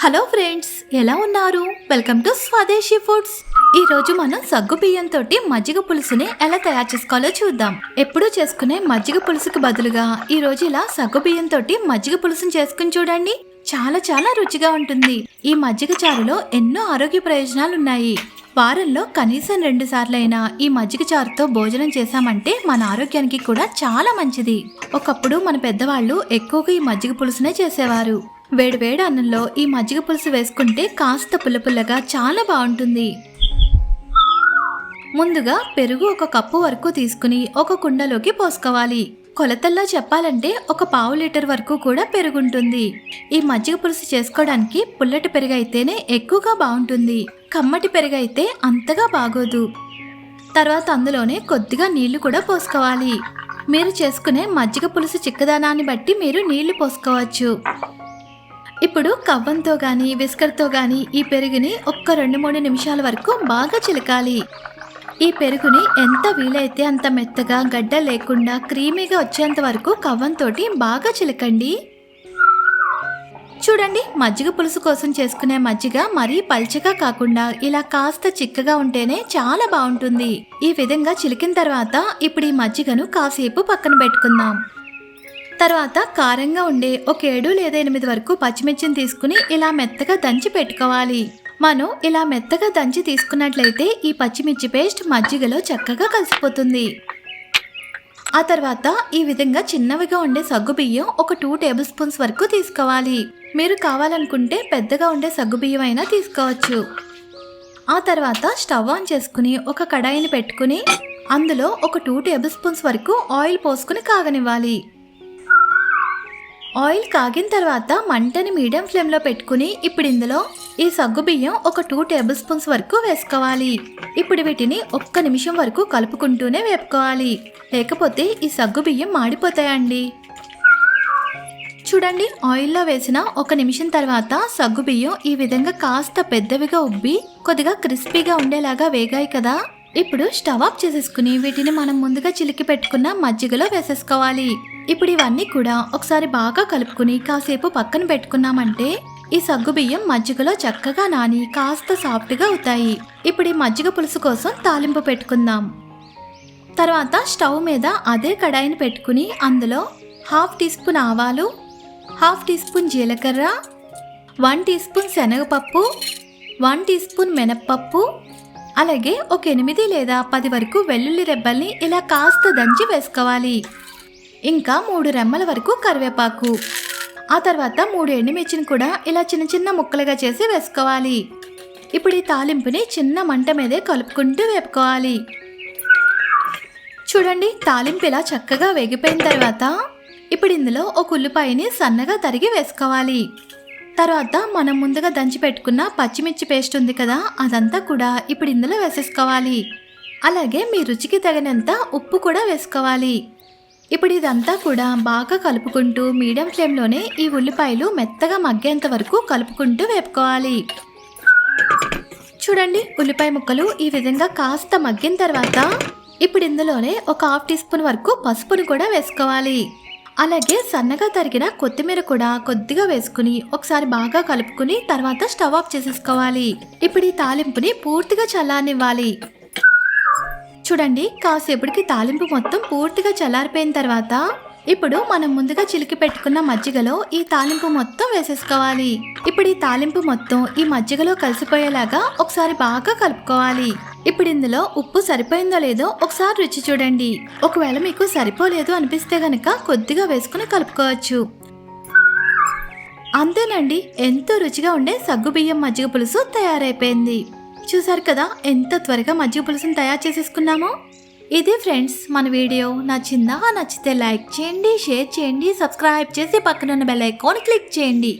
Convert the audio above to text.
Hello friends, ఎలా ఉన్నారు? Welcome to స్వదేశీ ఫుడ్స్. ఈ రోజు మనం సగ్గు బియ్యంతో మజ్జిగ పులుసుని ఎలా తయారు చేసుకోవాలో చూద్దాం. ఎప్పుడూ చేసుకునే మజ్జిగ పులుసుకి బదులుగా ఈ రోజు ఇలా సగ్గు బియ్యంతో మజ్జిగ పులుసుని చేసుకుని చూడండి. చాలా చాలా రుచిగా ఉంటుంది. ఈ మజ్జిగ చారులో ఎన్నో ఆరోగ్య ప్రయోజనాలు ఉన్నాయి. వారంలో కనీసం 2 సార్లైనా ఈ మజ్జిగ చారుతో భోజనం చేశామంటే మన ఆరోగ్యానికి కూడా చాలా మంచిది. ఒకప్పుడు మన పెద్దవాళ్ళు ఎక్కువగా ఈ మజ్జిగ పులుసునే చేసేవారు. వేడి అన్నంలో ఈ మజ్జిగ పులుసు వేసుకుంటే కాస్త పుల్లపుల్లగా చాలా బాగుంటుంది. ముందుగా పెరుగు 1 కప్పు వరకు తీసుకుని ఒక కుండలోకి పోసుకోవాలి. కొలతల్లో చెప్పాలంటే 1/2 లీటర్ వరకు కూడా పెరుగుంటుంది. ఈ మజ్జిగ పులుసు చేసుకోవడానికి పుల్లటి పెరుగు అయితేనే ఎక్కువగా బాగుంటుంది. కమ్మటి పెరుగు అయితే అంతగా బాగోదు. తర్వాత అందులోనే కొద్దిగా నీళ్లు కూడా పోసుకోవాలి. మీరు చేసుకునే మజ్జిగ పులుసు చిక్కదనాన్ని బట్టి మీరు నీళ్లు పోసుకోవచ్చు. ఇప్పుడు కవ్వంతో గాని విస్కర్తో గాని ఈ పెరుగుని 2-3 నిమిషాల వరకు బాగా చిలకాలి. ఈ పెరుగుని ఎంత వీలైతే అంత మెత్తగా గడ్డ లేకుండా క్రీమీగా వచ్చేంత వరకు కవ్వంతోటి బాగా చిలకండి. చూడండి, మజ్జిగ పులుసు కోసం చేసుకునే మజ్జిగ మరీ పల్చగా కాకుండా ఇలా కాస్త చిక్కగా ఉంటేనే చాలా బాగుంటుంది. ఈ విధంగా చిలికిన తర్వాత ఇప్పుడు ఈ మజ్జిగను కాసేపు పక్కన పెట్టుకుందాం. తర్వాత కారంగా ఉండే 7 లేదా 8 వరకు పచ్చిమిర్చిని తీసుకుని ఇలా మెత్తగా దంచి పెట్టుకోవాలి. మనం ఇలా మెత్తగా దంచి తీసుకున్నట్లయితే ఈ పచ్చిమిర్చి పేస్ట్ మజ్జిగలో చక్కగా కలిసిపోతుంది. ఆ తర్వాత ఈ విధంగా చిన్నవిగా ఉండే సగ్గు బియ్యం 2 టేబుల్ స్పూన్స్ వరకు తీసుకోవాలి. మీరు కావాలనుకుంటే పెద్దగా ఉండే సగ్గు బియ్యం అయినా తీసుకోవచ్చు. ఆ తర్వాత స్టవ్ ఆన్ చేసుకుని ఒక కడాయిని పెట్టుకుని అందులో 2 టేబుల్ స్పూన్స్ వరకు ఆయిల్ పోసుకుని కాగనివ్వాలి. ఆయిల్ కాగిన తర్వాత మంటని మీడియం ఫ్లేమ్లో పెట్టుకుని ఇప్పుడు ఇందులో ఈ సగ్గు బియ్యం 2 టేబుల్ స్పూన్స్ వరకు వేసుకోవాలి. ఇప్పుడు వీటిని 1 నిమిషం వరకు కలుపుకుంటూనే వేపుకోవాలి, లేకపోతే ఈ సగ్గు బియ్యం మాడిపోతాయండి. చూడండి, ఆయిల్లో వేసిన 1 నిమిషం తర్వాత సగ్గు బియ్యం ఈ విధంగా కాస్త పెద్దవిగా ఉబ్బి కొద్దిగా క్రిస్పీగా ఉండేలాగా వేగాయి కదా. ఇప్పుడు స్టవ్ ఆఫ్ చేసేసుకుని వీటిని మనం ముందుగా చిలికి పెట్టుకున్న మజ్జిగలో వేసేసుకోవాలి. ఇప్పుడు ఇవన్నీ కూడా ఒకసారి బాగా కలుపుకుని కాసేపు పక్కన పెట్టుకున్నామంటే ఈ సగ్గు బియ్యం మజ్జిగలో చక్కగా నాని కాస్త సాఫ్ట్గా అవుతాయి. ఇప్పుడు ఈ మజ్జిగ పులుసు కోసం తాలింపు పెట్టుకుందాం. తర్వాత స్టవ్ మీద అదే కడాయిని పెట్టుకుని అందులో 1/2 టీ స్పూన్ ఆవాలు, 1/2 టీ స్పూన్ జీలకర్ర, 1 టీ స్పూన్ శనగపప్పు, 1 టీ స్పూన్ మినప్పప్పు, అలాగే 8 లేదా 10 వరకు వెల్లుల్లి రెబ్బల్ని ఇలా కాస్త దంచి వేసుకోవాలి. ఇంకా 3 రెమ్మల వరకు కరివేపాకు, ఆ తర్వాత 3 ఎండుమిర్చిని కూడా ఇలా చిన్న చిన్న ముక్కలుగా చేసి వేసుకోవాలి. ఇప్పుడు ఈ తాలింపుని చిన్న మంట మీదే కలుపుకుంటూ వేపుకోవాలి. చూడండి, తాలింపు ఇలా చక్కగా వేగిపోయిన తర్వాత ఇప్పుడు ఇందులో 1 ఉల్లిపాయని సన్నగా తరిగి వేసుకోవాలి. తర్వాత మనం ముందుగా దంచి పెట్టుకున్న పచ్చిమిర్చి పేస్ట్ ఉంది కదా, అదంతా కూడా ఇప్పుడు ఇందులో వేసేసుకోవాలి. అలాగే మీ రుచికి తగినంత ఉప్పు కూడా వేసుకోవాలి. ఇప్పుడు ఇదంతా కూడా బాగా కలుపుకుంటూ మీడియం ఫ్లేమ్లోనే ఈ ఉల్లిపాయలు మెత్తగా మగ్గేంత వరకు కలుపుకుంటూ వేపుకోవాలి. చూడండి, ఉల్లిపాయ ముక్కలు ఈ విధంగా కాస్త మగ్గిన తర్వాత ఇప్పుడు ఇందులోనే 1/2 టీ స్పూన్ వరకు పసుపును కూడా వేసుకోవాలి. అలాగే సన్నగా తరిగిన కొత్తిమీర కూడా కొద్దిగా వేసుకుని ఒకసారి బాగా కలుపుకుని తర్వాత స్టవ్ ఆఫ్ చేసేసుకోవాలి. ఇప్పుడు ఈ తాలింపుని పూర్తిగా చల్లారనివ్వాలి. చూడండి, కాసేపటికి తాలింపు మొత్తం పూర్తిగా చల్లారిపోయిన తర్వాత ఇప్పుడు మనం ముందుగా చిలికి పెట్టుకున్న మజ్జిగలో ఈ తాలింపు మొత్తం వేసేసుకోవాలి. ఇప్పుడు ఈ తాలింపు మొత్తం ఈ మజ్జిగలో కలిసిపోయేలాగా ఒకసారి బాగా కలుపుకోవాలి. ఇప్పుడు ఇందులో ఉప్పు సరిపోయిందో లేదో ఒకసారి రుచి చూడండి. ఒకవేళ మీకు సరిపోలేదు అనిపిస్తే గనక కొద్దిగా వేసుకుని కలుపుకోవచ్చు. అంతేనండి, ఎంతో రుచిగా ఉండే సగ్గు బియ్యం మజ్జిగ పులుసు తయారైపోయింది. చూసారు కదా ఎంత త్వరగా మజ్జిగ పులుసుని తయారు చేసేసుకున్నామో. ఇది ఫ్రెండ్స్ మన వీడియో. నచ్చితే లైక్ చేయండి, షేర్ చేయండి, సబ్స్క్రైబ్ చేసి పక్కనున్న బెల్ ఐకాన్ క్లిక్ చేయండి.